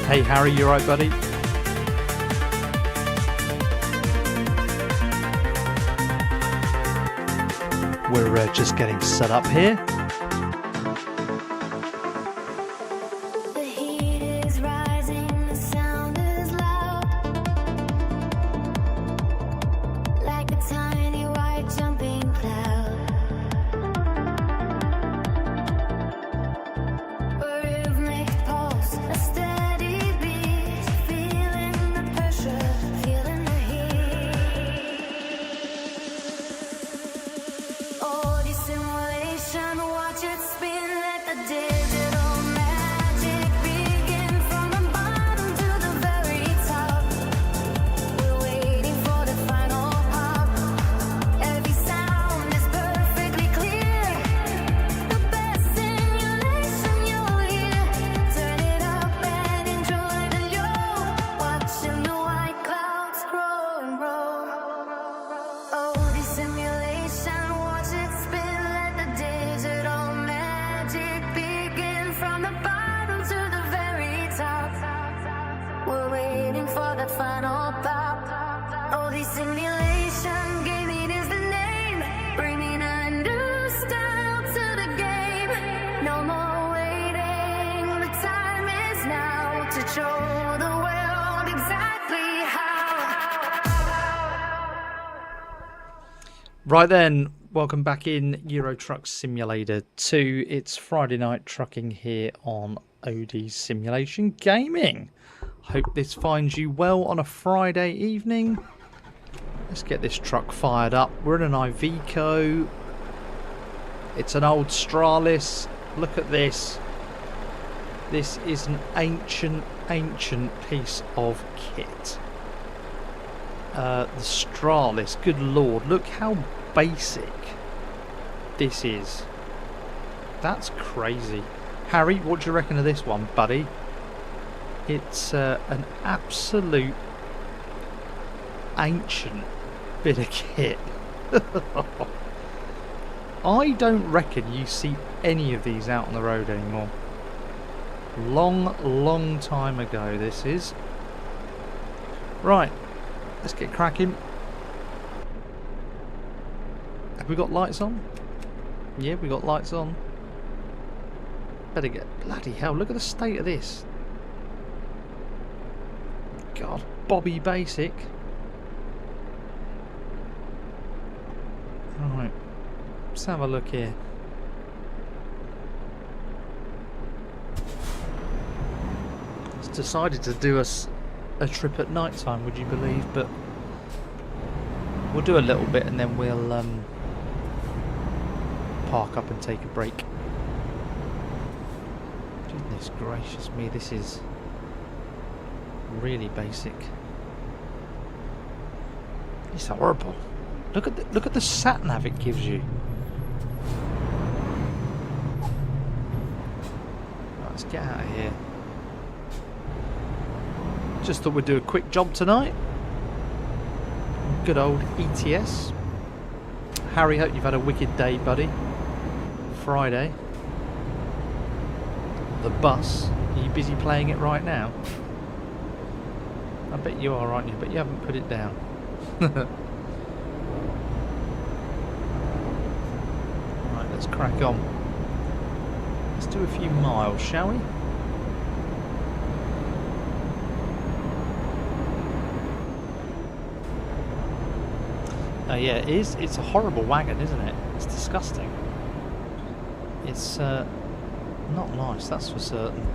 Hey Harry, you alright, buddy? We're just getting set up here. The heat is rising, the sound is loud, like a tiny white jumping cloud. A rhythmic pulse, a steady beat, feeling the pressure, feeling the heat. Oh, the simulation, watch it spin, let the digital magic begin. From the bottom to the very top, we're waiting for the final pop. Every sound is perfectly clear, the best simulation you'll hear. Turn it up and enjoy the show, watching the white clouds grow and grow. Oh, the simulation, watch it spin, let the digital magic begin. From the bottom to the very top, we're waiting for the final pop. Oh, the simulation, gaming is the name, bringing a new style to the game. No more waiting, the time is now to show the world exactly how. Right then, welcome back in Euro Truck Simulator 2. It's Friday night trucking here on OD Simulation Gaming. Hope this finds you well on a Friday evening. Let's get this truck fired up. We're in an Iveco. It's an old Stralis. Look at this. This is an ancient piece of kit. The Stralis, good lord, look how basic this is. That's crazy. Harry, what do you reckon of this one, buddy? It's an absolute ancient bit of kit. I don't reckon you see any of these out on the road anymore. Long time ago this is. Right, let's get cracking. Have we got lights on? Yeah, we got lights on. Better get... Bloody hell, look at the state of this. God, Bobby Basic. Right, let's have a look here. It's decided to do us a trip at night time, would you believe? But we'll do a little bit and then we'll park up and take a break. Goodness gracious me, this is really basic. It's horrible. Look at the sat nav it gives you. Right, let's get out of here. Just thought we'd do a quick job tonight. Good old ETS. Harry, hope you've had a wicked day, buddy. Friday. The bus. Are you busy playing it right now? I bet you are, aren't you? But you haven't put it down. Right, let's crack on. Let's do a few miles, shall we? Yeah, it is. It's a horrible wagon, isn't it? It's disgusting. It's not nice, that's for certain.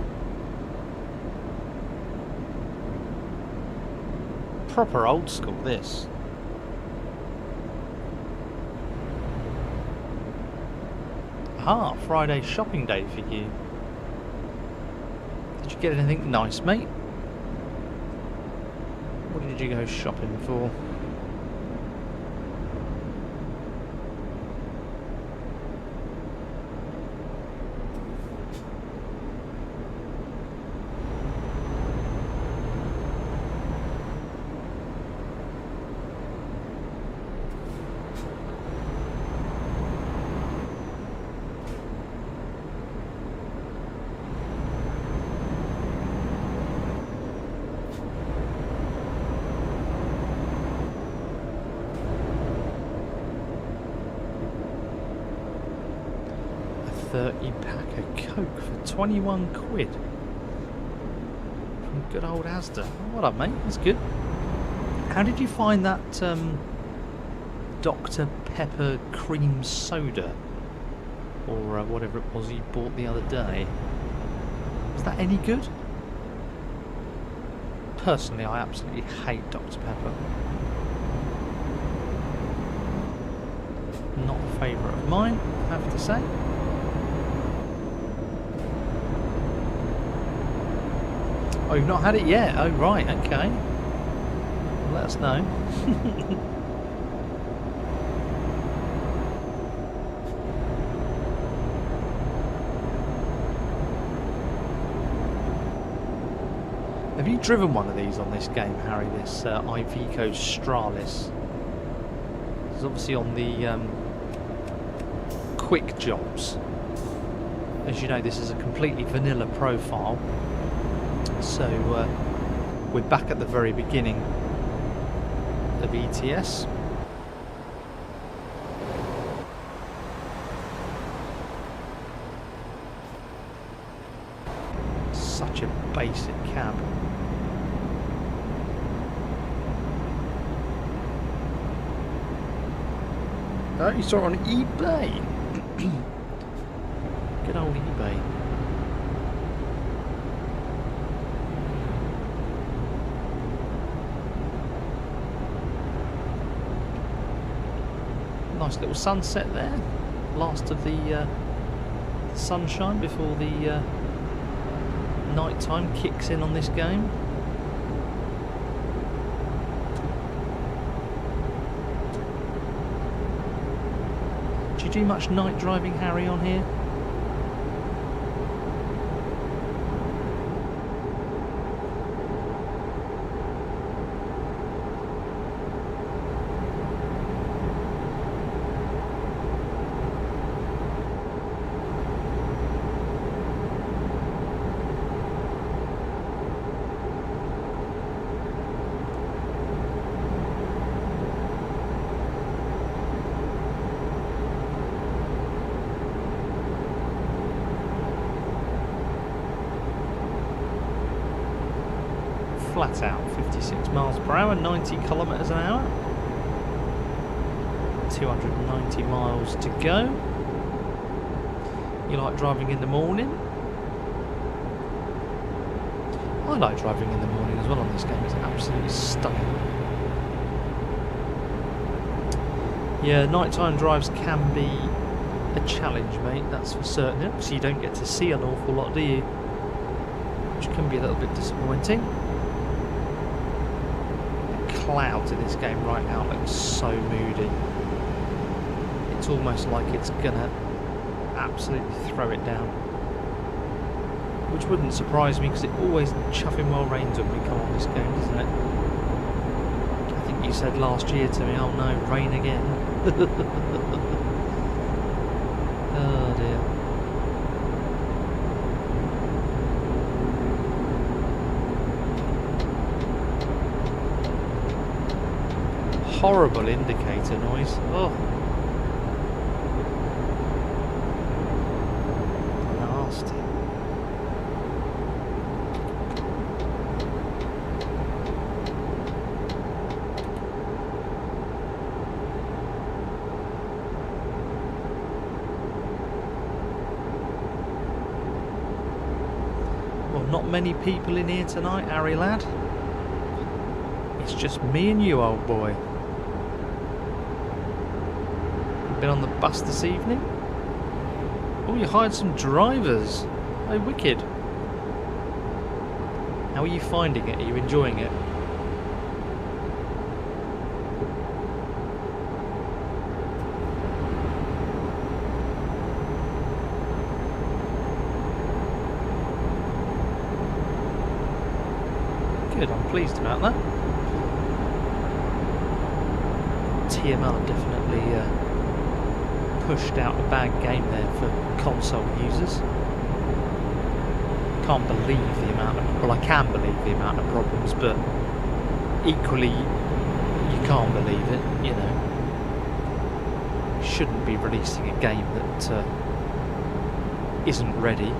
Proper old school, this. Ah, Friday shopping day for you. Did you get anything nice, mate? What did you go shopping for? 30 pack of Coke for 21 quid. From good old Asda. What up, mate? That's good. How did you find that Dr. Pepper cream soda? Or whatever it was you bought the other day? Was that any good? Personally, I absolutely hate Dr. Pepper. Not a favourite of mine, I have to say. Oh, you've not had it yet? Oh, right, okay. Well, let us know. Have you driven one of these on this game, Harry? This Iveco Stralis? It's obviously on the quick jobs. As you know, this is a completely vanilla profile. So we're back at the very beginning of ETS. Such a basic cab. Oh, you saw it on eBay. Good old eBay. Nice little sunset there. Last of the sunshine before the night time kicks in on this game. Do you do much night driving, Harry, on here? Flat out, 56 miles per hour, 90 kilometres an hour. 290 miles to go. You like driving in the morning? I like driving in the morning as well on this game. It's absolutely stunning. Yeah, nighttime drives can be a challenge, mate, that's for certain. Obviously you don't get to see an awful lot, do you? Which can be a little bit disappointing. Clouds in this game right now look so moody. It's almost like it's gonna absolutely throw it down, which wouldn't surprise me because it always chuffing well rains when we come on this game, doesn't it? I think you said last year to me, oh no, rain again. Oh dear. Horrible indicator noise. Oh. Nasty. Well, not many people in here tonight, Harry lad. It's just me and you, old boy. Been on the bus this evening? Oh, you hired some drivers. Oh, wicked. How are you finding it? Are you enjoying it? Good, I'm pleased about that. TML definitely pushed out a bad game there for console users. Can't believe the amount of, well, I can believe the amount of problems, but equally you can't believe it, you know. Shouldn't be releasing a game that isn't ready.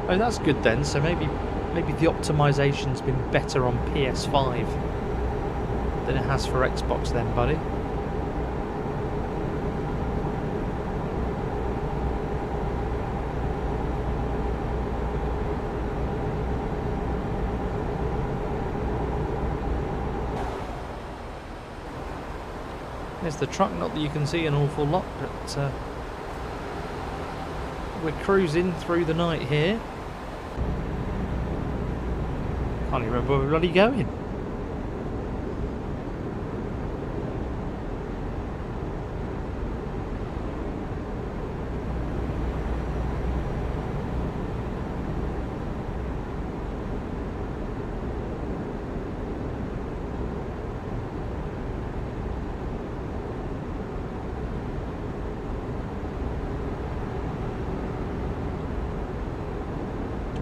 Oh, that's good then. So maybe the optimization's been better on PS5 than it has for Xbox then, buddy. There's the truck, not that you can see an awful lot, but we're cruising through the night here. Can't even remember where we're bloody going.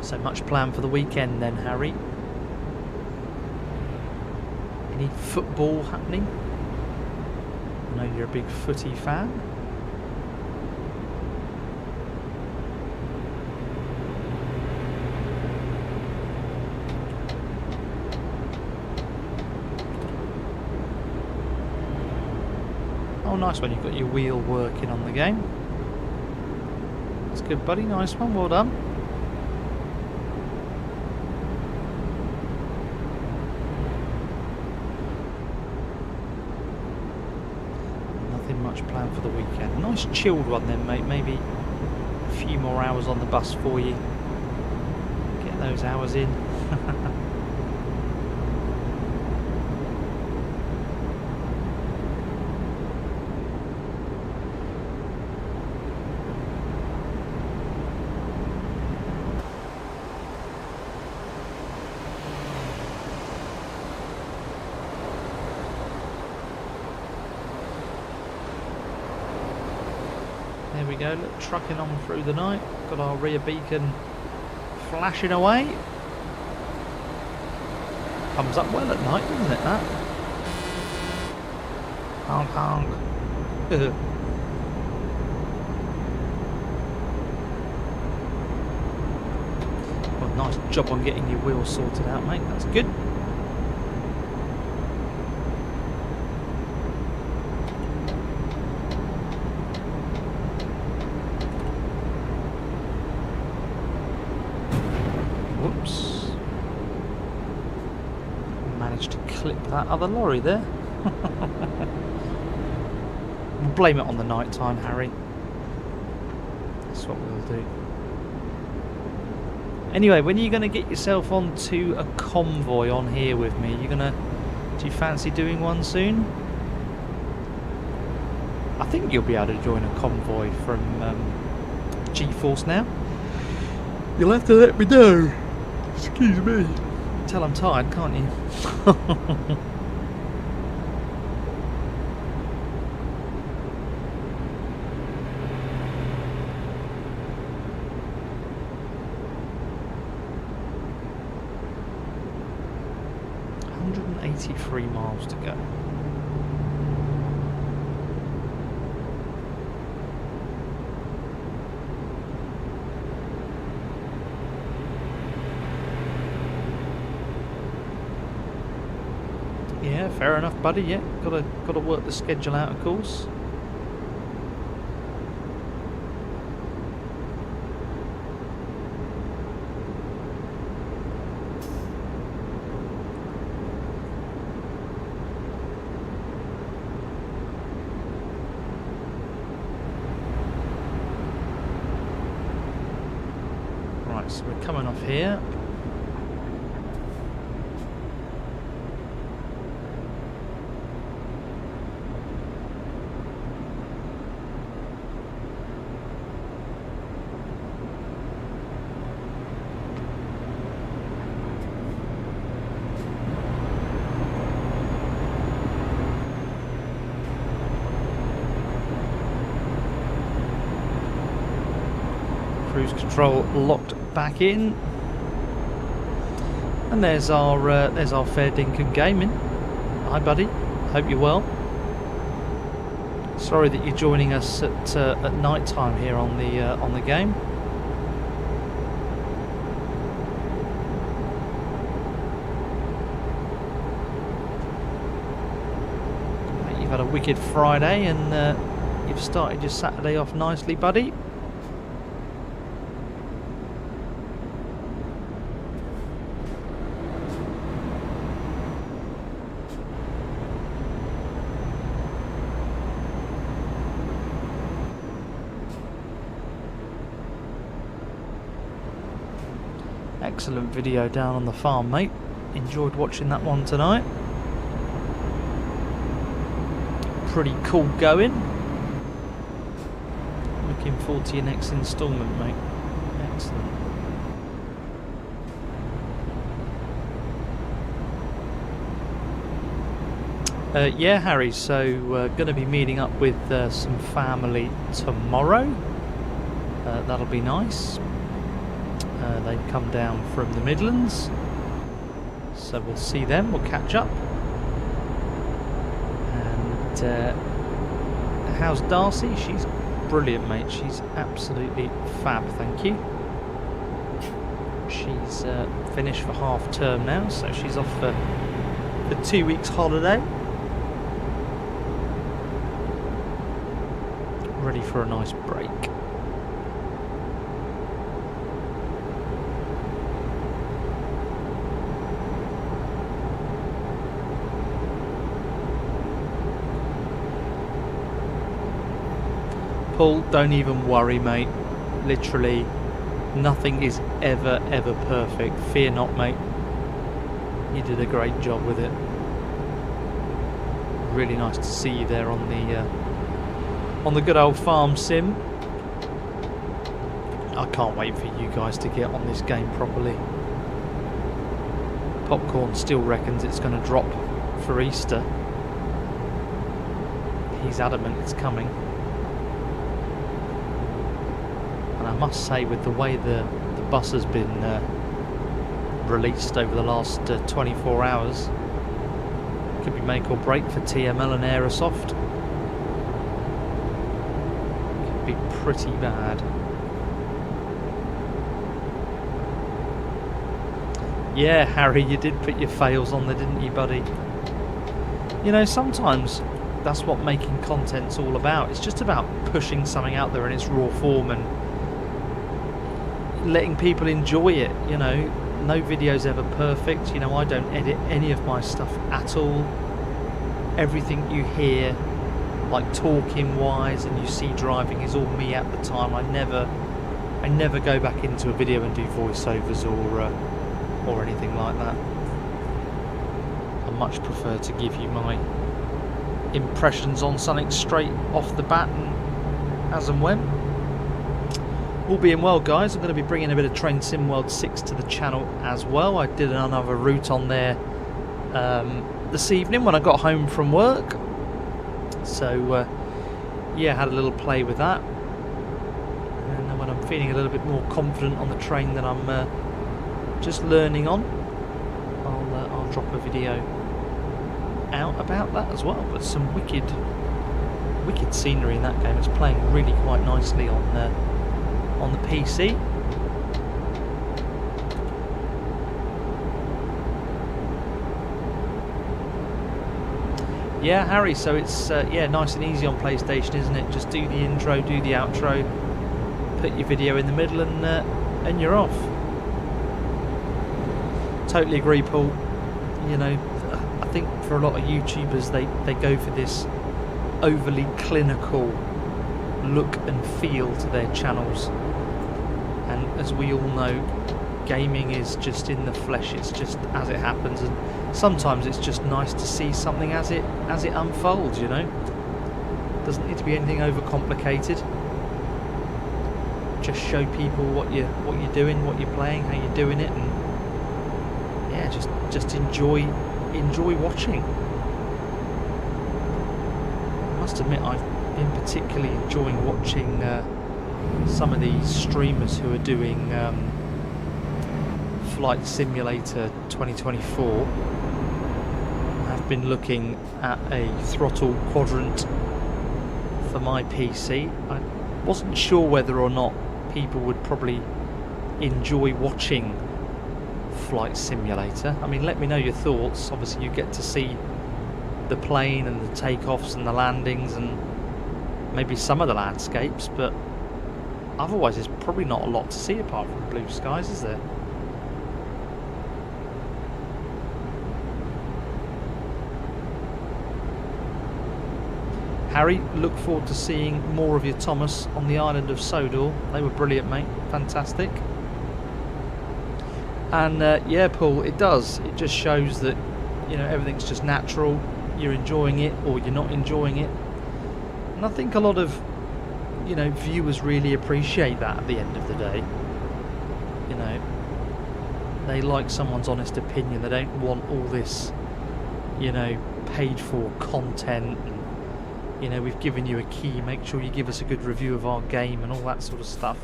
So much planned for the weekend then, Harry? Any football happening? I know you're a big footy fan. Oh, nice one. You've got your wheel working on the game. That's good, buddy. Nice one. Well done. Much planned for the weekend. Nice chilled one then, mate. Maybe a few more hours on the bus for you. Get those hours in. There we go, look, trucking on through the night. Got our rear beacon flashing away. Comes up well at night, doesn't it, that? Honk honk. Well, nice job on getting your wheels sorted out, mate. That's good. Whoops. Managed to clip that other lorry there. We'll blame it on the night time, Harry. That's what we'll do. Anyway, when are you going to get yourself onto a convoy on here with me? Do you fancy doing one soon? I think you'll be able to join a convoy from GeForce now. You'll have to let me know. Excuse me. Tell I'm tired, can't you? .183 miles to go. Yeah, fair enough, buddy. Yeah, gotta work the schedule out, of course. Right, so we're coming off here. Cruise control locked back in, and there's our fair dinkum gaming. Hi, buddy. Hope you're well. Sorry that you're joining us at night time here on the game. You've had a wicked Friday and you've started your Saturday off nicely, buddy. Excellent video down on the farm, mate. Enjoyed watching that one tonight. Pretty cool going. Looking forward to your next instalment, mate. Excellent. Yeah, Harry, so going to be meeting up with some family tomorrow. That'll be nice. They've come down from the Midlands, so we'll see them, we'll catch up. And how's Darcy? She's brilliant, mate. She's absolutely fab, thank you. She's finished for half term now, so she's off for 2 weeks holiday. Ready for a nice break. Paul, don't even worry, mate. Literally, nothing is ever perfect. Fear not, mate. You did a great job with it. Really nice to see you there on the good old farm sim. I can't wait for you guys to get on this game properly. Popcorn still reckons it's going to drop for Easter. He's adamant it's coming. And I must say, with the way the bus has been released over the last 24 hours, could be make or break for TML and Aerosoft. Could be pretty bad. Yeah, Harry, you did put your fails on there, didn't you, buddy? You know, sometimes that's what making content's all about. It's just about pushing something out there in its raw form and letting people enjoy it. You know, no video's ever perfect. You know, I don't edit any of my stuff at all. Everything you hear, like talking wise, and you see driving, is all me at the time. I never go back into a video and do voiceovers or anything like that. I much prefer to give you my impressions on something straight off the bat and as and when. All being well, guys, I'm going to be bringing a bit of Train Sim World 6 to the channel as well. I did another route on there this evening when I got home from work. So, yeah, had a little play with that. And then when I'm feeling a little bit more confident on the train that I'm just learning on, I'll drop a video out about that as well. But some wicked scenery in that game. It's playing really quite nicely on the PC. Yeah, Harry, so it's yeah, nice and easy on PlayStation, isn't it? Just do the intro, do the outro, put your video in the middle, and you're off. Totally agree, Paul. You know, I think for a lot of YouTubers, they go for this overly clinical look and feel to their channels. And as we all know, gaming is just in the flesh. It's just as it happens, and sometimes it's just nice to see something as it unfolds. You know, doesn't need to be anything overcomplicated. Just show people what you're doing, what you're playing, how you're doing it, and yeah, just enjoy watching. I must admit, I've been particularly enjoying watching some of these streamers who are doing Flight Simulator 2024. Have been looking at a throttle quadrant for my PC. I wasn't sure whether or not people would probably enjoy watching Flight Simulator. I mean, let me know your thoughts. Obviously, you get to see the plane and the takeoffs and the landings and maybe some of the landscapes, but otherwise there's probably not a lot to see apart from blue skies, is there? Harry, look forward to seeing more of your Thomas on the island of Sodor. They were brilliant, mate. Fantastic. And yeah, Paul, it does. It just shows that, you know, everything's just natural. You're enjoying it or you're not enjoying it. And I think a lot of, you know, viewers really appreciate that at the end of the day. You know, they like someone's honest opinion. They don't want all this, you know, paid for content. And, you know, we've given you a key, make sure you give us a good review of our game and all that sort of stuff.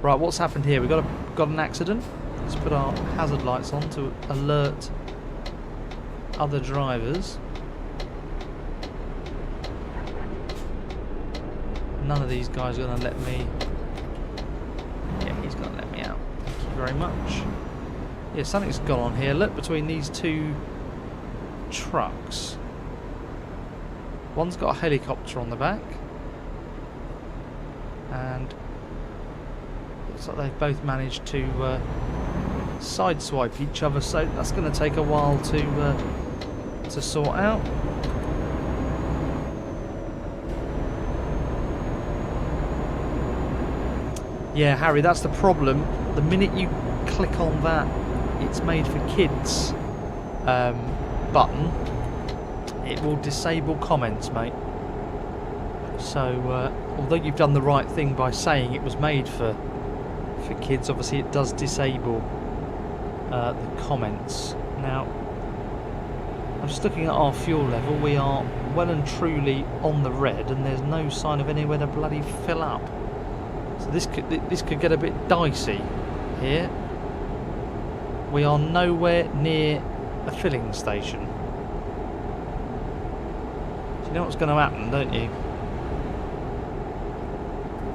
Right, what's happened here? We've got an accident. Let's put our hazard lights on to alert other drivers. None of these guys are going to let me... Yeah, he's going to let me out. Thank you very much. Yeah, something's gone on here. Look, between these two trucks. One's got a helicopter on the back. And looks like they've both managed to sideswipe each other, so that's going to take a while to sort out. Yeah, Harry, that's the problem. The minute you click on that "it's made for kids" button, it will disable comments, mate. So although you've done the right thing by saying it was made for kids, obviously it does disable the comments. Now, I'm just looking at our fuel level. We are well and truly on the red, and there's no sign of anywhere to bloody fill up. So this could get a bit dicey here. We are nowhere near a filling station. So you know what's going to happen, don't you?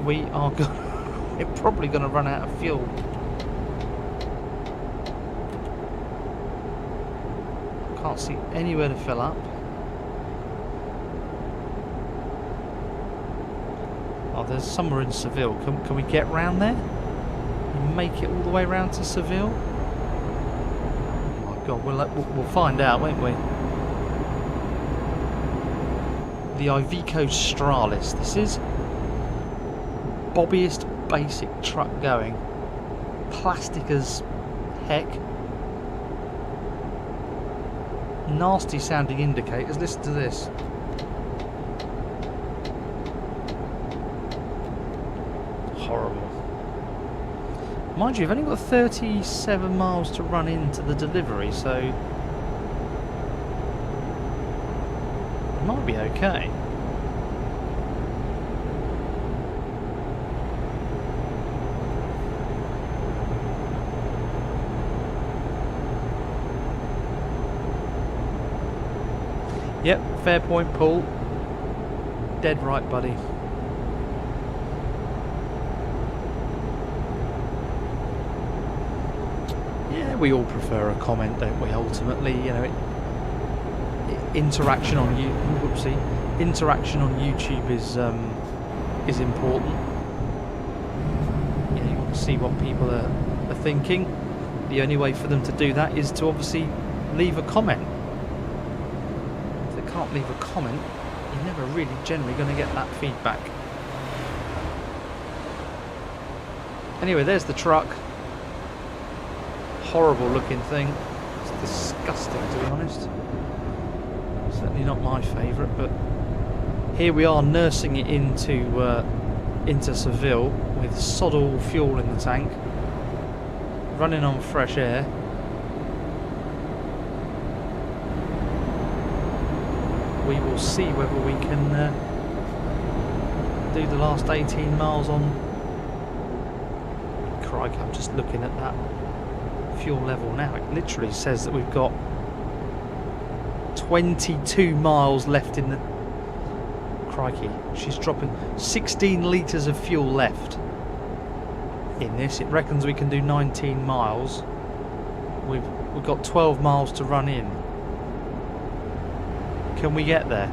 We're probably going to run out of fuel. Can't see anywhere to fill up. Oh, there's somewhere in Seville. Can we get round there? And make it all the way round to Seville? Oh my God, we'll find out, won't we? The Iveco Stralis. This is bobbiest basic truck going. Plastic as heck. Nasty sounding indicators. Listen to this. Horrible. Mind you, you've only got 37 miles to run into the delivery, so it might be okay. Yep, fair point, Paul. Dead right, buddy. Yeah, we all prefer a comment, don't we? Ultimately, you know, interaction on interaction on YouTube is important. You know, you want to see what people are thinking. The only way for them to do that is to obviously leave a comment. Can't leave a comment, you're never really generally going to get that feedback. Anyway, there's the truck. Horrible looking thing. It's disgusting, to be honest. Certainly not my favourite, but here we are nursing it into Seville with sod all fuel in the tank, running on fresh air. We will see whether we can do the last 18 miles on... Crikey, I'm just looking at that fuel level now. It literally says that we've got 22 miles left in the... Crikey, she's dropping 16 litres of fuel left in this. It reckons we can do 19 miles. We've got 12 miles to run in. Can we get there?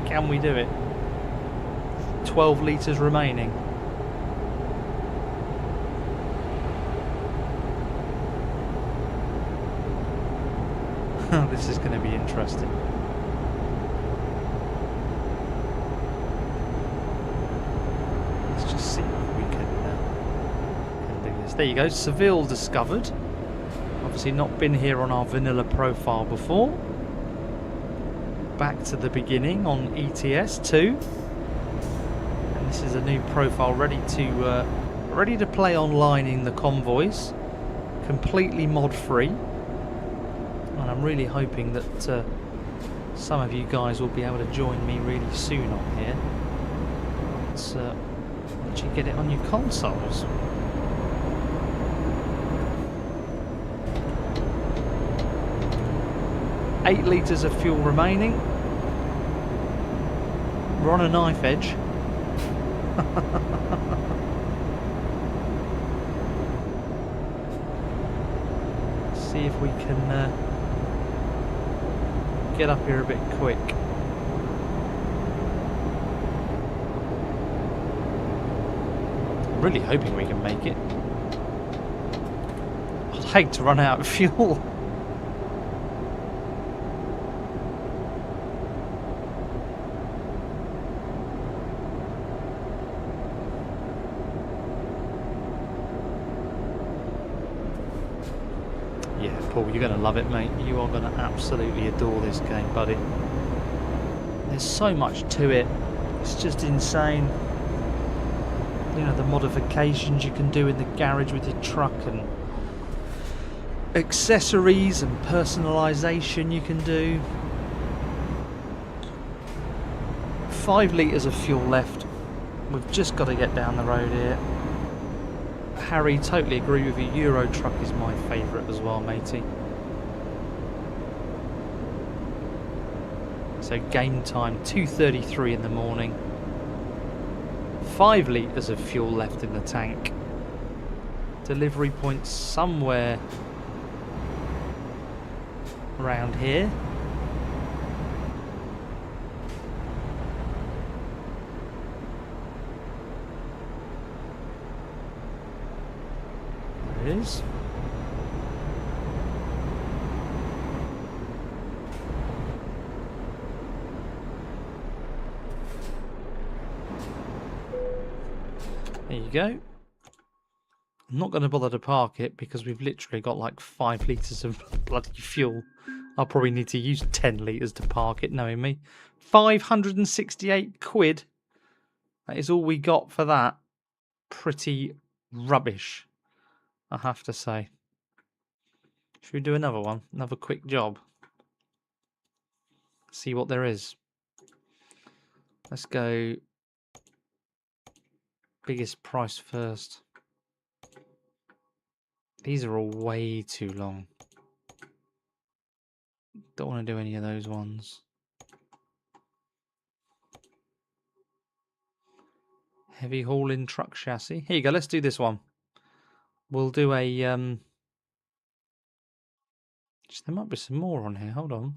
Can we do it? 12 litres remaining. This is going to be interesting. Let's just see if we can do this. There you go, Seville discovered. Obviously not been here on our vanilla profile before. Back to the beginning on ETS 2. And this is a new profile ready to play online in the convoys. Completely mod free. And I'm really hoping that some of you guys will be able to join me really soon on here. Let's let you get it on your consoles. Eight litres of fuel remaining. We're on a knife edge. See if we can get up here a bit quick. I'm really hoping we can make it. I'd hate to run out of fuel. Yeah, Paul, you're going to love it, mate. You are going to absolutely adore this game, buddy. There's so much to it. It's just insane. You know, the modifications you can do in the garage with your truck, and accessories and personalisation you can do. 5 litres of fuel left. We've just got to get down the road here. Harry, totally agree with you. Euro Truck is my favourite as well, matey. So game time, 2:33 in the morning. 5 litres of fuel left in the tank. Delivery point somewhere around here. There it is. There you go. I'm not going to bother to park it because we've literally got like 5 litres of bloody fuel. I'll probably need to use 10 litres to park it, knowing me. 568 quid. That is all we got for that. Pretty rubbish, I have to say. Should we do another one? Another quick job? See what there is. Let's go biggest price first. These are all way too long. Don't want to do any of those ones. Heavy hauling truck chassis. Here you go, let's do this one. We'll do a there might be some more on here, hold on.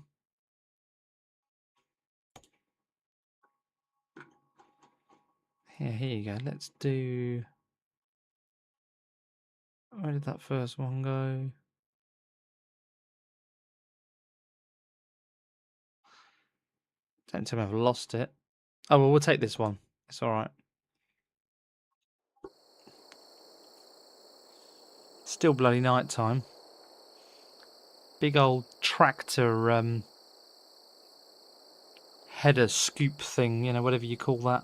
Here you go, let's do... Where did that first one go? Don't tell me I've lost it. Oh, well, we'll take this one. It's alright. Still bloody night time. Big old tractor header scoop thing, you know, whatever you call that.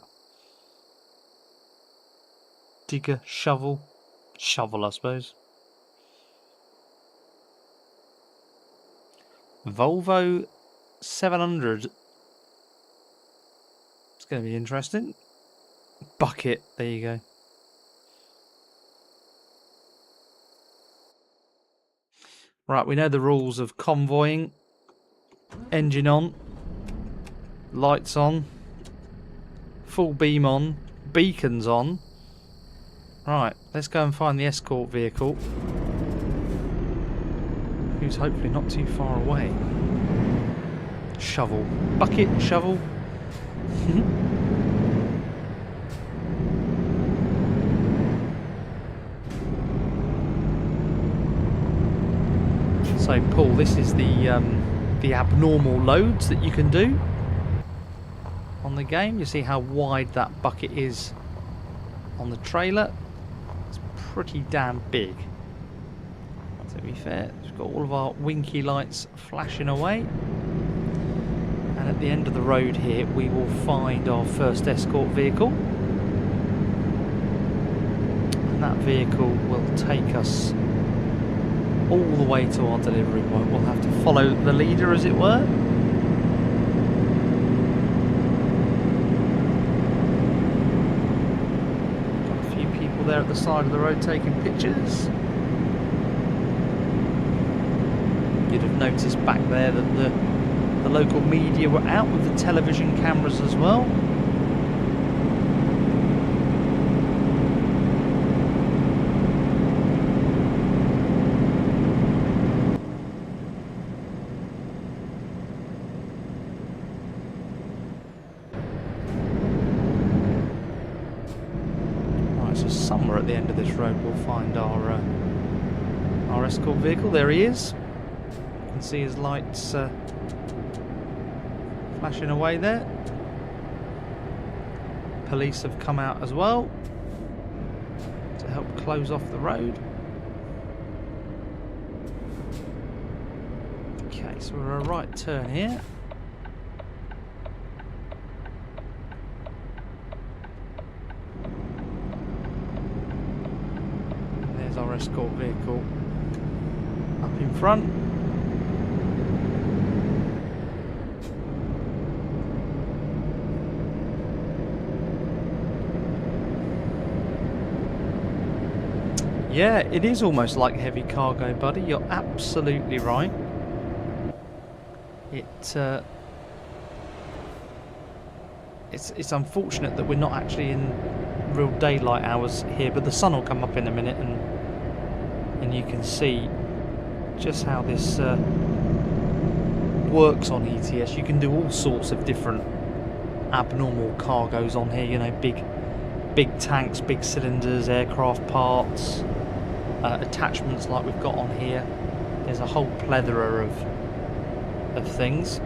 Digger, shovel. Shovel, I suppose. Volvo 700. It's going to be interesting. Bucket, there you go. Right, we know the rules of convoying. Engine on. Lights on. Full beam on. Beacons on. Right, let's go and find the escort vehicle. Who's hopefully not too far away. Shovel. Bucket, shovel. So, Paul, this is the abnormal loads that you can do on the game. You see how wide that bucket is on the trailer. It's pretty damn big. To be fair, we've got all of our winky lights flashing away. And at the end of the road here, we will find our first escort vehicle. And that vehicle will take us all the way to our delivery point. We'll have to follow the leader, as it were. Got a few people there at the side of the road taking pictures. You'd have noticed back there that the local media were out with the television cameras as well. Right, so somewhere at the end of this road we'll find our escort vehicle. There he is. You can see his lights flashing away there. Police have come out as well to help close off the road. Okay, so we're a right turn here. And there's our escort vehicle up in front. Yeah, it is almost like heavy cargo, buddy. You're absolutely right. It's unfortunate that we're not actually in real daylight hours here, but the sun will come up in a minute, and you can see just how this works on ETS. You can do all sorts of different abnormal cargoes on here. You know, big tanks, big cylinders, aircraft parts. Attachments like we've got on here. There's a whole plethora of things.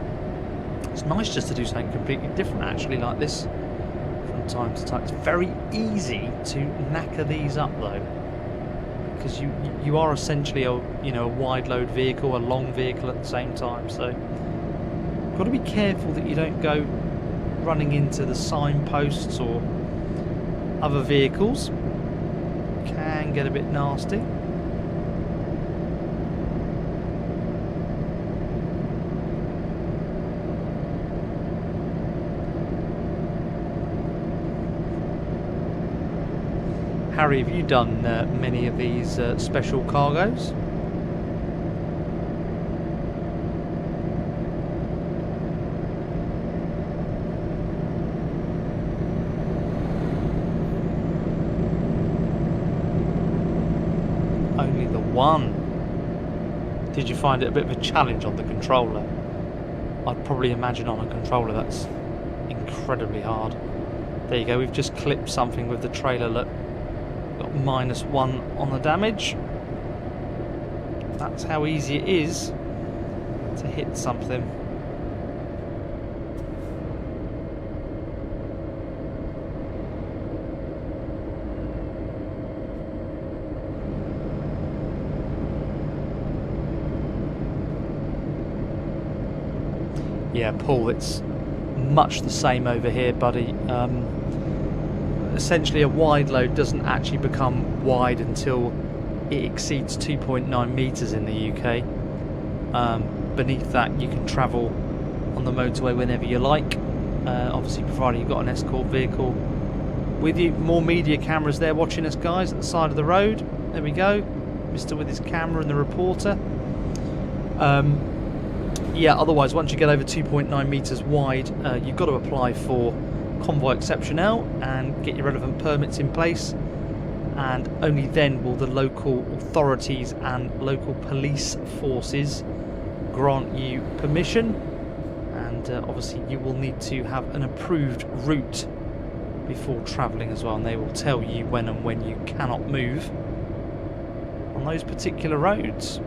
It's nice just to do something completely different actually like this from time to time. It's very easy to knacker these up though, because you are essentially a wide load vehicle, a long vehicle at the same time, so you've got to be careful that you don't go running into the signposts or other vehicles. Can get a bit nasty. Harry, have you done many of these special cargoes? Only the one. Did you find it a bit of a challenge on the controller? I'd probably imagine on a controller that's incredibly hard. There you go, we've just clipped something with the trailer. Look, got -1 on the damage. That's how easy it is to hit something. Yeah, Paul, it's much the same over here, buddy. Essentially, a wide load doesn't actually become wide until it exceeds 2.9 meters in the UK. Beneath that, you can travel on the motorway whenever you like. Obviously, provided you've got an escort vehicle with you. More media cameras there watching us, guys, at the side of the road. There we go, Mister with his camera and the reporter. Yeah, otherwise, once you get over 2.9 metres wide, you've got to apply for Convoy Exceptionnel and get your relevant permits in place. And only then will the local authorities and local police forces grant you permission. And obviously, you will need to have an approved route before travelling as well. And they will tell you when and when you cannot move on those particular roads.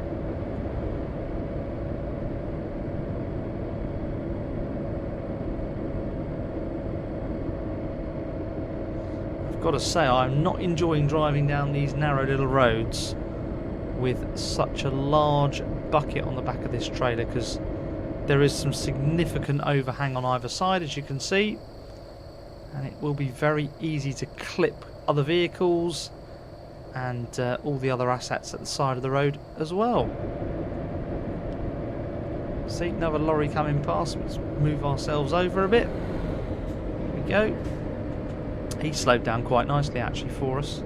Got to say, I'm not enjoying driving down these narrow little roads with such a large bucket on the back of this trailer, because there is some significant overhang on either side, as you can see, and it will be very easy to clip other vehicles and all the other assets at the side of the road as well. See, another lorry coming past. Let's move ourselves over a bit. Here we go. He slowed down quite nicely actually for us.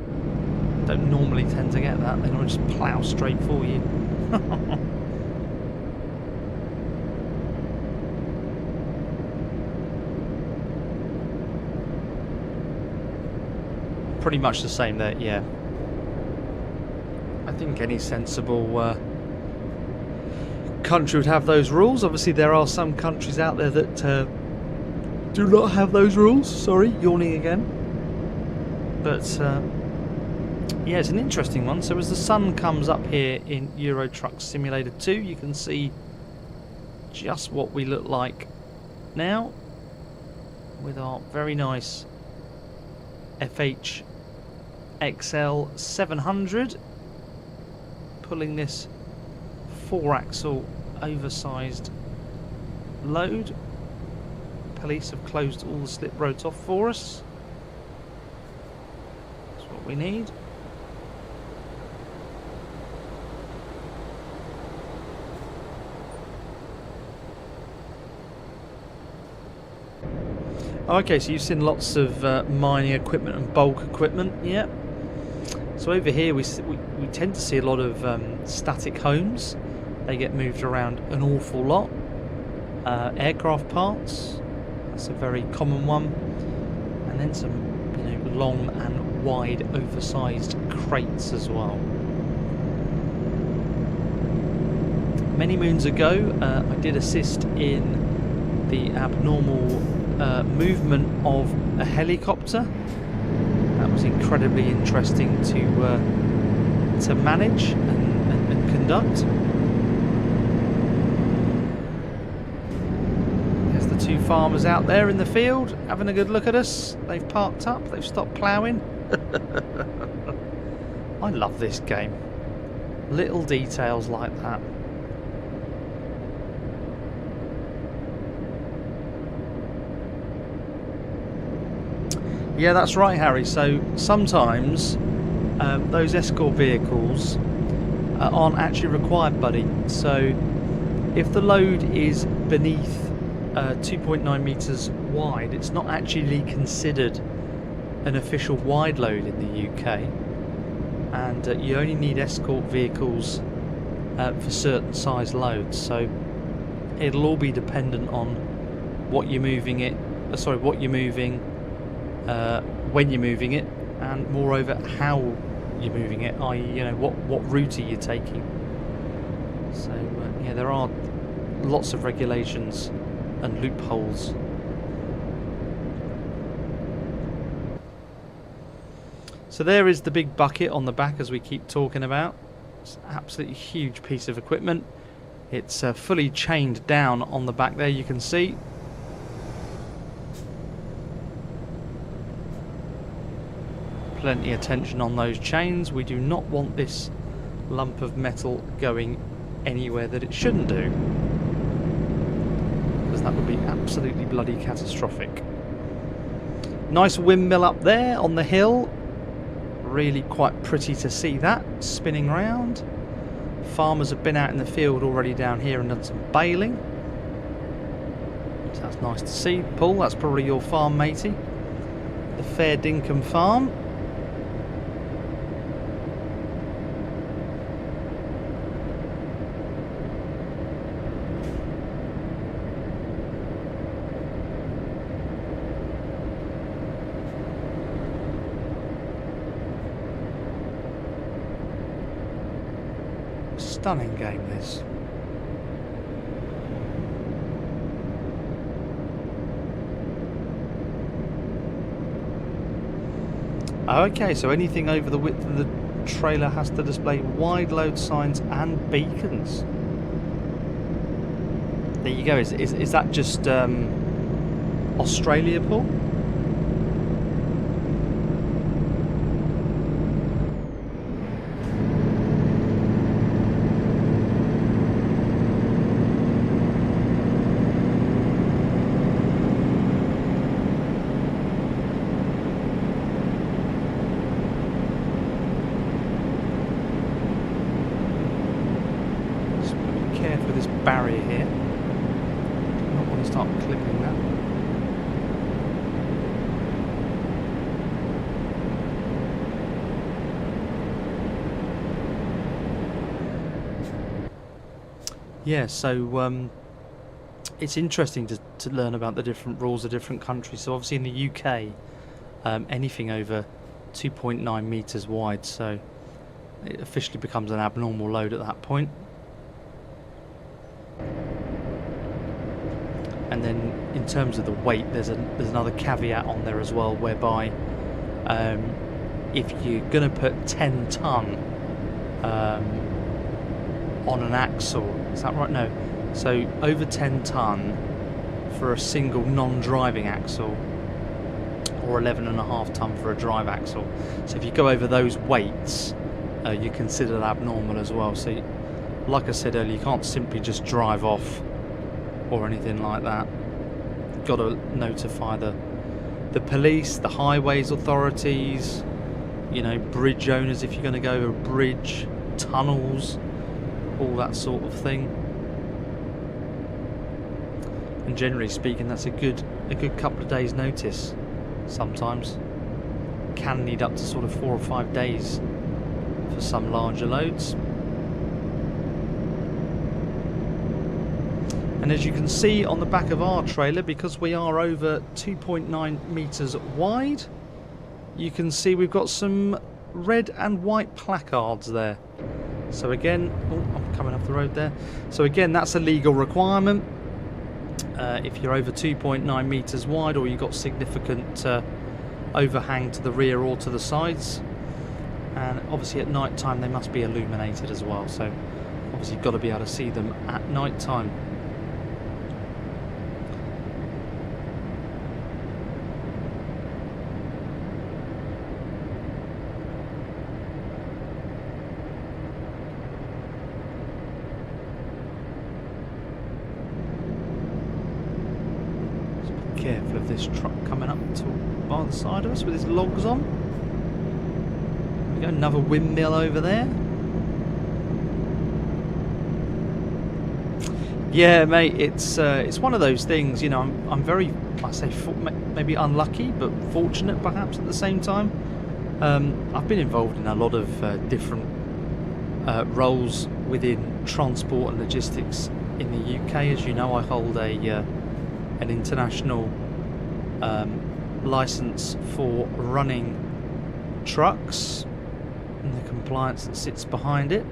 Don't normally tend to get that. They normally just plough straight for you. Pretty much the same there, yeah. I think any sensible country would have those rules. Obviously there are some countries out there that do not have those rules. Sorry, yawning again. But yeah, it's an interesting one. So as the sun comes up here in Euro Truck Simulator 2, you can see just what we look like now with our very nice FH XL 700 pulling this 4-axle oversized load. Police have closed all the slip roads off for us. That's what we need. Okay, so you've seen lots of mining equipment and bulk equipment, yeah. So over here we tend to see a lot of static homes. They get moved around an awful lot. Aircraft parts, that's a very common one. And then some, long and wide, oversized crates as well. Many moons ago, I did assist in the abnormal movement of a helicopter. That was incredibly interesting to manage and conduct. There's the two farmers out there in the field having a good look at us. They've parked up, they've stopped ploughing. I love this game. Little details like that. Yeah, that's right, Harry. So sometimes those escort vehicles aren't actually required, buddy. So if the load is beneath 2.9 meters wide, it's not actually considered an official wide load in the UK, and you only need escort vehicles for certain size loads. So it'll all be dependent on what you're moving it. What you're moving. When you're moving it, and moreover how you're moving it, i.e. what route are you taking. So yeah, there are lots of regulations and loopholes. So there is the big bucket on the back, as we keep talking about. It's an absolutely huge piece of equipment. It's fully chained down on the back there, you can see. Plenty of tension on those chains. We do not want this lump of metal going anywhere that it shouldn't do, because that would be absolutely bloody catastrophic. Nice windmill up there on the hill. Really quite pretty to see that spinning round. Farmers have been out in the field already down here and done some baling. So that's nice to see. Paul, that's probably your farm, matey. The Fair Dinkum farm. Stunning game, this. Okay, so anything over the width of the trailer has to display wide load signs and beacons. There you go. Is that just Australia, Paul? Careful with this barrier here. Do not want to start clipping that. Yeah, so it's interesting to learn about the different rules of different countries. So obviously in the UK, anything over 2.9 meters wide, so it officially becomes an abnormal load at that point. And then in terms of the weight, there's another caveat on there as well, whereby if you're going to put 10 ton on an axle, is that right? No. So over 10 ton for a single non-driving axle, or 11.5 ton for a drive axle. So if you go over those weights, you're considered abnormal as well. So like I said earlier, you can't simply just drive off or anything like that. You've got to notify the police, the highways authorities, you know, bridge owners if you're going to go over a bridge, tunnels, all that sort of thing. And generally speaking, that's a good couple of days notice. Sometimes can need up to sort of 4 or 5 days for some larger loads. And as you can see on the back of our trailer, because we are over 2.9 meters wide, you can see we've got some red and white placards there. So again, oh, I'm coming off the road there. So again, that's a legal requirement. If you're over 2.9 meters wide, or you've got significant overhang to the rear or to the sides. And obviously at night time they must be illuminated as well, so obviously you've got to be able to see them at night time. Careful of this truck coming up to by the side of us with his logs on. There we go, another windmill over there. Yeah, mate, it's one of those things. You know, I'm very, I say, maybe unlucky, but fortunate perhaps at the same time. I've been involved in a lot of different roles within transport and logistics in the UK. As you know, I hold an international license for running trucks and the compliance that sits behind it.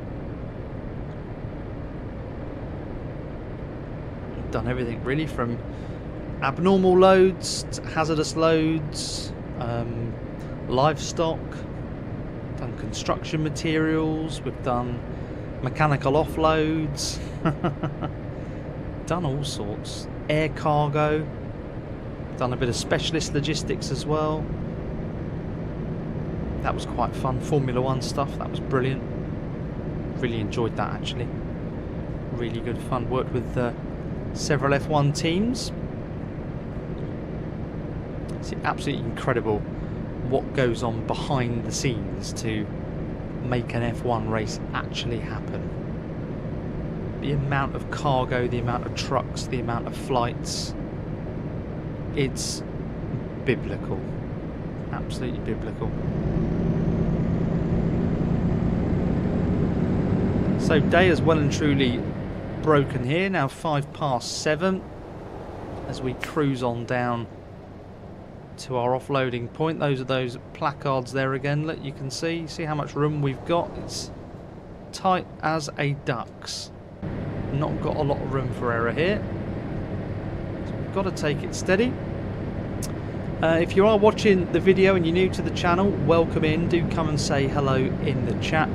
I've done everything really from abnormal loads to hazardous loads, livestock, done construction materials, we've done mechanical offloads, done all sorts. Air cargo, done a bit of specialist logistics as well. That was quite fun. Formula One stuff, that was brilliant. Really enjoyed that actually. Really good fun. Worked with several F1 teams. It's absolutely incredible what goes on behind the scenes to make an F1 race actually happen. The amount of cargo, the amount of trucks, the amount of flights, it's biblical. Absolutely biblical. So day has well and truly broken here, now 7:05 as we cruise on down to our offloading point. Those are those placards there again. Look, you can see how much room we've got. It's tight as a duck's. Not got a lot of room for error here. So we've got to take it steady. If you are watching the video and you're new to the channel, welcome in. Do come and say hello in the chat.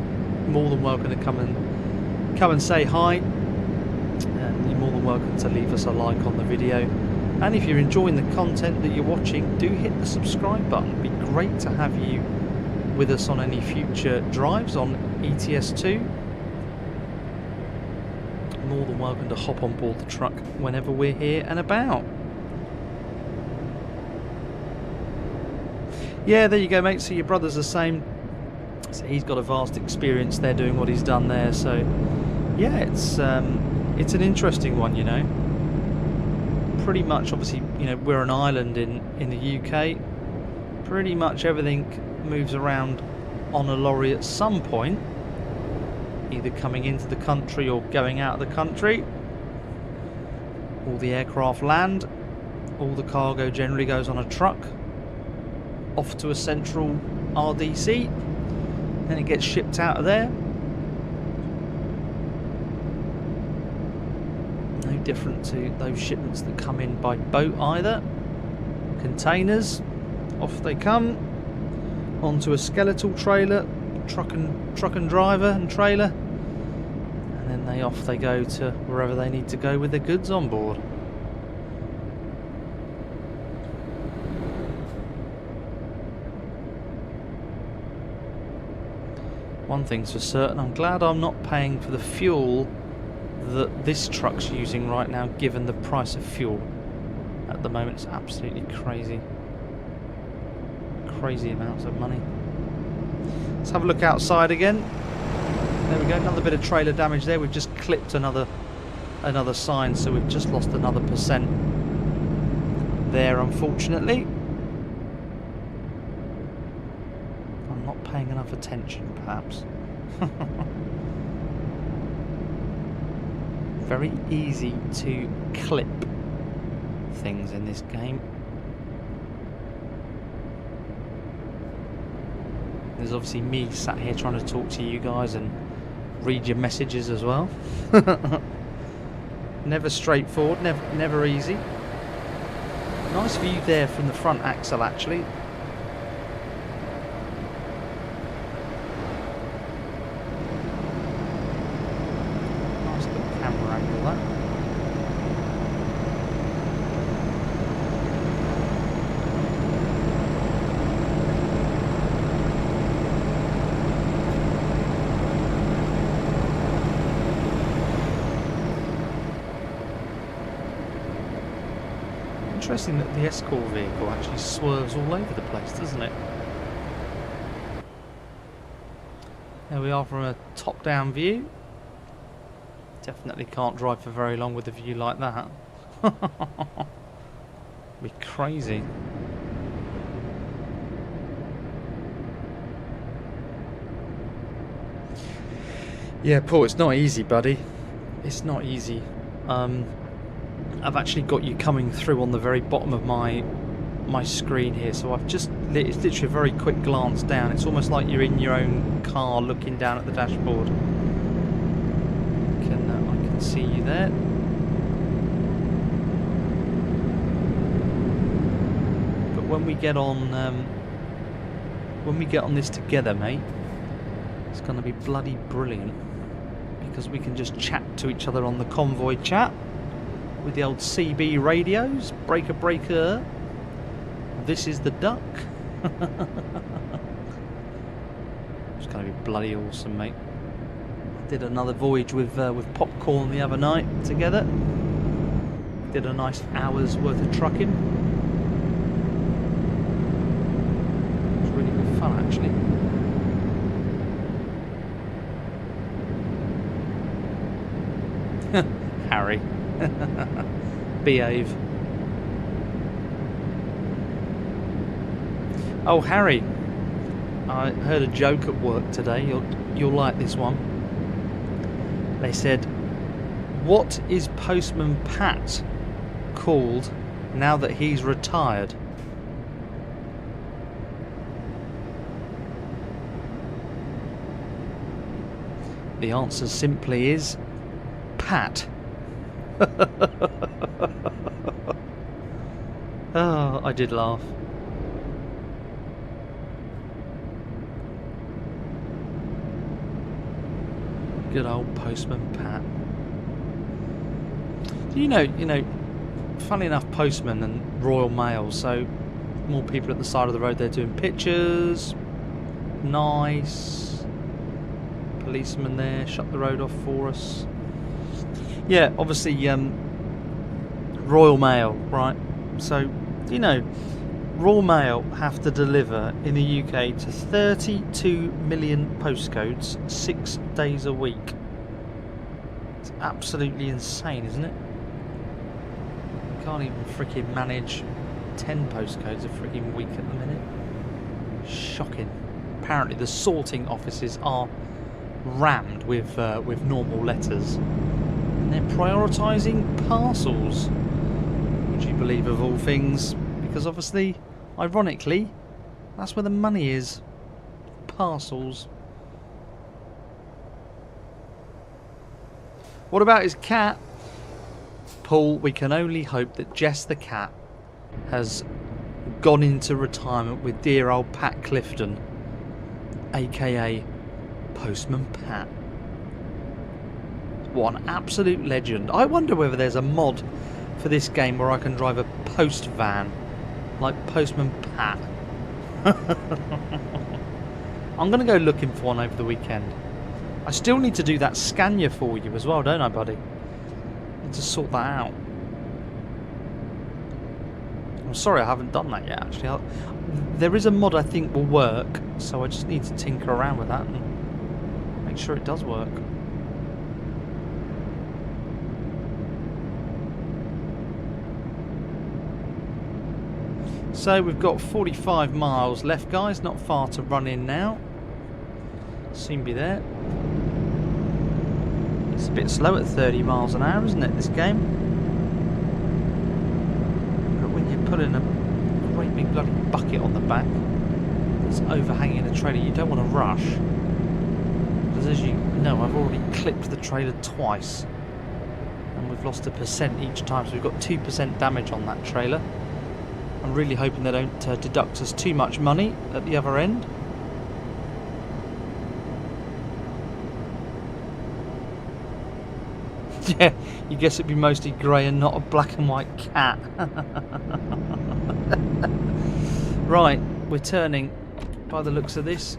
More than welcome to come and say hi. And you're more than welcome to leave us a like on the video. And if you're enjoying the content that you're watching, do hit the subscribe button. It'd be great to have you with us on any future drives on ETS2. More than welcome to hop on board the truck whenever we're here and about. Yeah, there you go, mate. So your brother's the same. So he's got a vast experience there doing what he's done there. So yeah, it's an interesting one, you know. Pretty much, obviously, you know, we're an island in the UK. Pretty much everything moves around on a lorry at some point, either coming into the country or going out of the country. All the aircraft land. All the cargo generally goes on a truck off to a central RDC, then it gets shipped out of there. No different to those shipments that come in by boat either. Containers, off they come onto a skeletal trailer, truck and driver and trailer, and then off they go to wherever they need to go with their goods on board. One thing's for certain, I'm glad I'm not paying for the fuel that this truck's using right now, given the price of fuel. At the moment it's absolutely crazy. Crazy amounts of money. Let's have a look outside again. There we go, another bit of trailer damage there. We've just clipped another sign, so we've just lost another % there, unfortunately. Paying enough attention, perhaps. Very easy to clip things in this game. There's obviously me sat here trying to talk to you guys and read your messages as well. Never straightforward, never easy. Nice view there from the front axle, actually. Interesting that the Escort vehicle actually swerves all over the place, doesn't it? There we are from a top-down view. Definitely can't drive for very long with a view like that. Be crazy. Yeah, Paul, it's not easy, buddy. It's not easy. I've actually got you coming through on the very bottom of my screen here, so it's literally a very quick glance down. It's almost like you're in your own car looking down at the dashboard. I can see you there. But when we get on this together, mate, it's going to be bloody brilliant, because we can just chat to each other on the convoy chat with the old CB radios. Breaker. This is the duck. It's going to be bloody awesome, mate. I did another voyage with Popcorn the other night together. Did a nice hour's worth of trucking. It was really good fun, actually. Harry. Behave. Oh, Harry, I heard a joke at work today. You'll like this one. They said, "What is Postman Pat called now that he's retired?" The answer simply is Pat. Oh, I did laugh. Good old Postman Pat. You know, funny enough, Postman and Royal Mail, so more people at the side of the road there doing pictures. Nice. Policeman there, shut the road off for us. Yeah, obviously, Royal Mail, right? So, Royal Mail have to deliver in the UK to 32 million postcodes 6 days a week. It's absolutely insane, isn't it? You can't even freaking manage 10 postcodes a freaking week at the minute. Shocking. Apparently the sorting offices are rammed with normal letters. And they're prioritising parcels. Would you believe, of all things? Because obviously, ironically, that's where the money is. Parcels. What about his cat? Paul, we can only hope that Jess the cat has gone into retirement with dear old Pat Clifton, aka Postman Pat. What an absolute legend. I wonder whether there's a mod for this game where I can drive a post van like Postman Pat. I'm going to go looking for one over the weekend. I still need to do that Scania for you as well, don't I, buddy? Need to sort that out. I'm sorry I haven't done that yet, actually. There is a mod I think will work, so I just need to tinker around with that and make sure it does work. So we've got 45 miles left, guys. Not far to run in now. Soon be there. It's a bit slow at 30 miles an hour, isn't it, this game? But when you're putting a great big bloody bucket on the back that's overhanging a trailer, you don't want to rush. Because as you know, I've already clipped the trailer twice. And we've lost 1% each time, so we've got 2% damage on that trailer. I'm really hoping they don't deduct us too much money at the other end. Yeah, you guess it'd be mostly grey and not a black and white cat. Right, we're turning by the looks of this.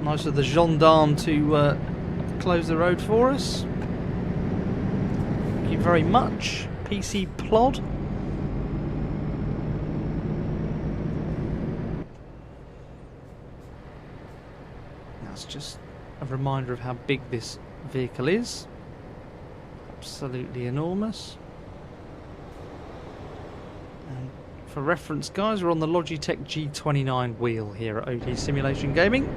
Nice of the gendarme to close the road for us. Thank you very much, PC Plod. That's just a reminder of how big this vehicle is. Absolutely enormous. And for reference, guys, we're on the Logitech G29 wheel here at OD Simulation Gaming.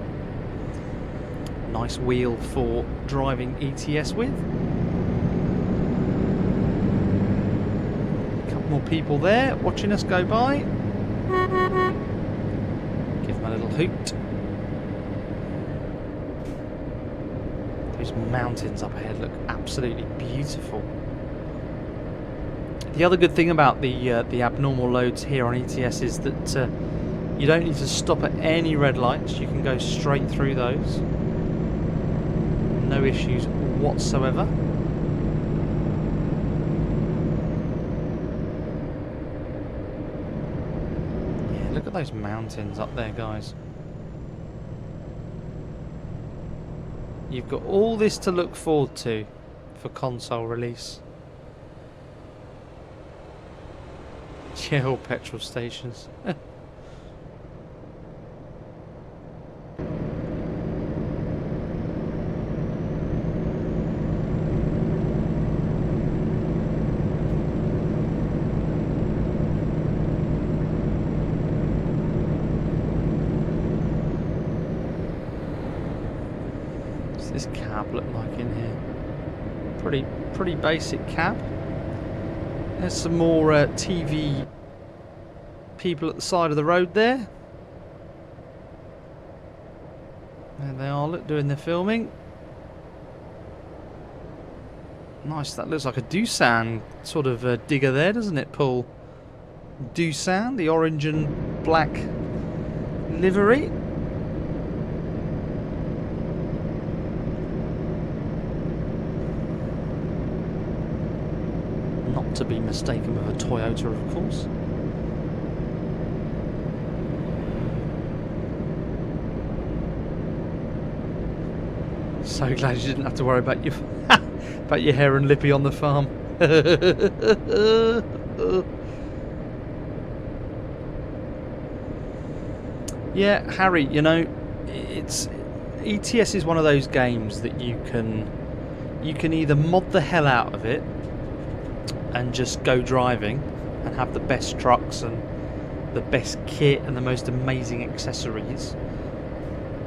Nice wheel for driving ETS with. A couple more people there watching us go by. Give them a little hoot. Those mountains up ahead look absolutely beautiful. The other good thing about the abnormal loads here on ETS is that you don't need to stop at any red lights. You can go straight through those. No issues whatsoever. Yeah, look at those mountains up there, guys. You've got all this to look forward to for console release. Yeah, all petrol stations. This cab look like in here? Pretty basic cab. There's some more TV people at the side of the road there. There they are, look, doing their filming. Nice, that looks like a Doosan sort of digger there, doesn't it, Paul? Doosan, the orange and black livery. Not to be mistaken with a Toyota, of course. So glad you didn't have to worry about your about your hair and lippy on the farm. Yeah, Harry, you know, it's ETS is one of those games that you can either mod the hell out of it and just go driving and have the best trucks and the best kit and the most amazing accessories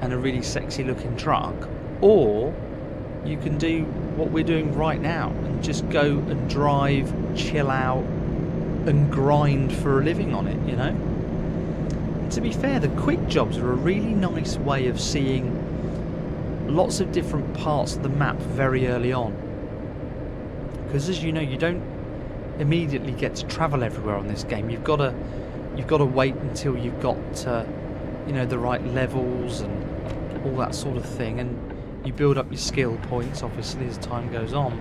and a really sexy looking truck, or you can do what we're doing right now and just go and drive, chill out and grind for a living on it, you know. And to be fair, the quick jobs are a really nice way of seeing lots of different parts of the map very early on, because as you know, you don't immediately get to travel everywhere on this game. You've got to wait until you've got you know, the right levels and all that sort of thing, and you build up your skill points obviously as time goes on.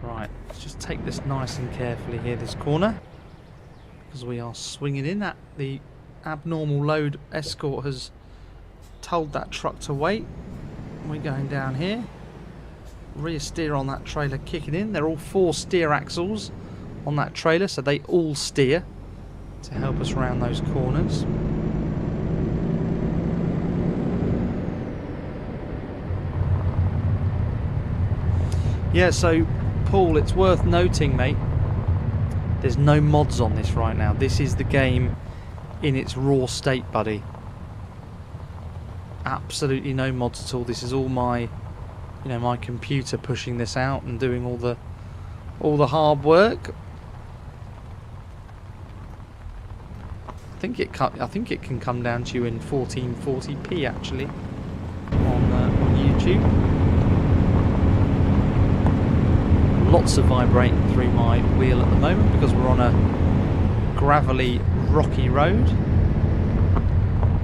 Right, let's just take this nice and carefully here, this corner, because we are swinging in. That the abnormal load escort has told that truck to wait. We're going down here. Rear steer on that trailer kicking in. They're all 4 steer axles on that trailer, so they all steer to help us around those corners. Yeah, so Paul, it's worth noting, mate, there's no mods on this right now. This is the game in its raw state, buddy. Absolutely no mods at all. This is all my, you know, my computer pushing this out and doing all the hard work. I think it can come down to you in 1440p actually on YouTube. Lots of vibrating through my wheel at the moment because we're on a gravelly, rocky road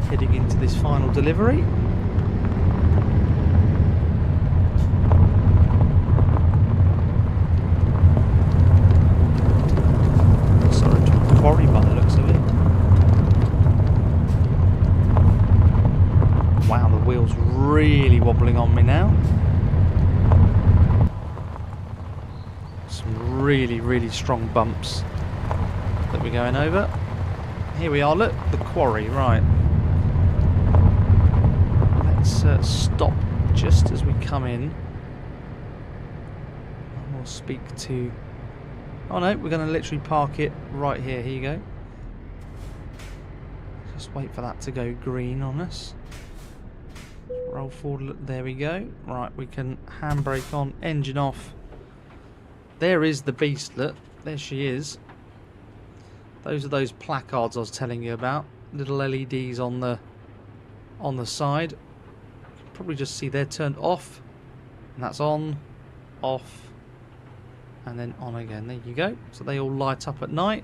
heading into this final delivery. Sorry, to a quarry by the looks of it. Wow, the wheel's really wobbling on me now. Some really strong bumps that we're going over. Here we are, look, the quarry, right. Let's stop just as we come in. And we'll speak to... Oh no, we're going to literally park it right here. Here you go. Just wait for that to go green on us. Roll forward, there we go. Right, we can handbrake on, engine off. There is the beast, look. There she is. Those are those placards I was telling you about. Little LEDs on the side. You can probably just see they're turned off. And that's on, off, and then on again. There you go. So they all light up at night.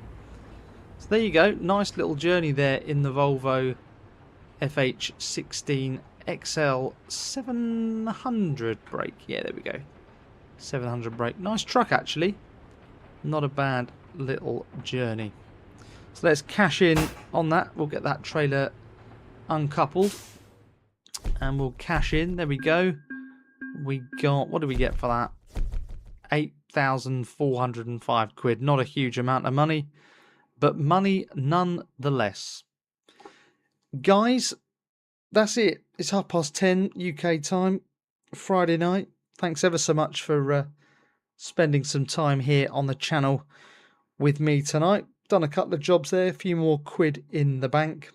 So there you go. Nice little journey there in the Volvo FH16 XL 700 brake. Yeah, there we go. 700 brake. Nice truck actually. Not a bad little journey. So let's cash in on that. We'll get that trailer uncoupled and we'll cash in. There we go. We got, what do we get for that? 8,405 quid. Not a huge amount of money, but money nonetheless. Guys, that's it. It's 10:30 UK time, Friday night. Thanks ever so much for spending some time here on the channel with me tonight. Done a couple of jobs there, a few more quid in the bank.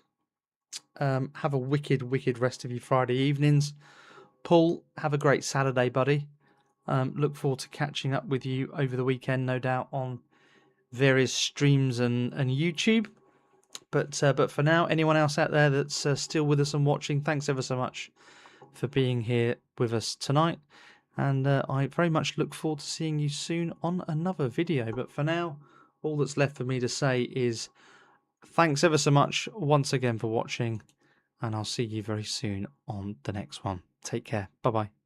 Have a wicked rest of your Friday evenings. Paul, have a great Saturday, buddy. Look forward to catching up with you over the weekend, no doubt, on various streams and YouTube. But for now, anyone else out there that's still with us and watching, thanks ever so much for being here with us tonight. And I very much look forward to seeing you soon on another video. But for now, all that's left for me to say is thanks ever so much once again for watching, and I'll see you very soon on the next one. Take care. Bye-bye.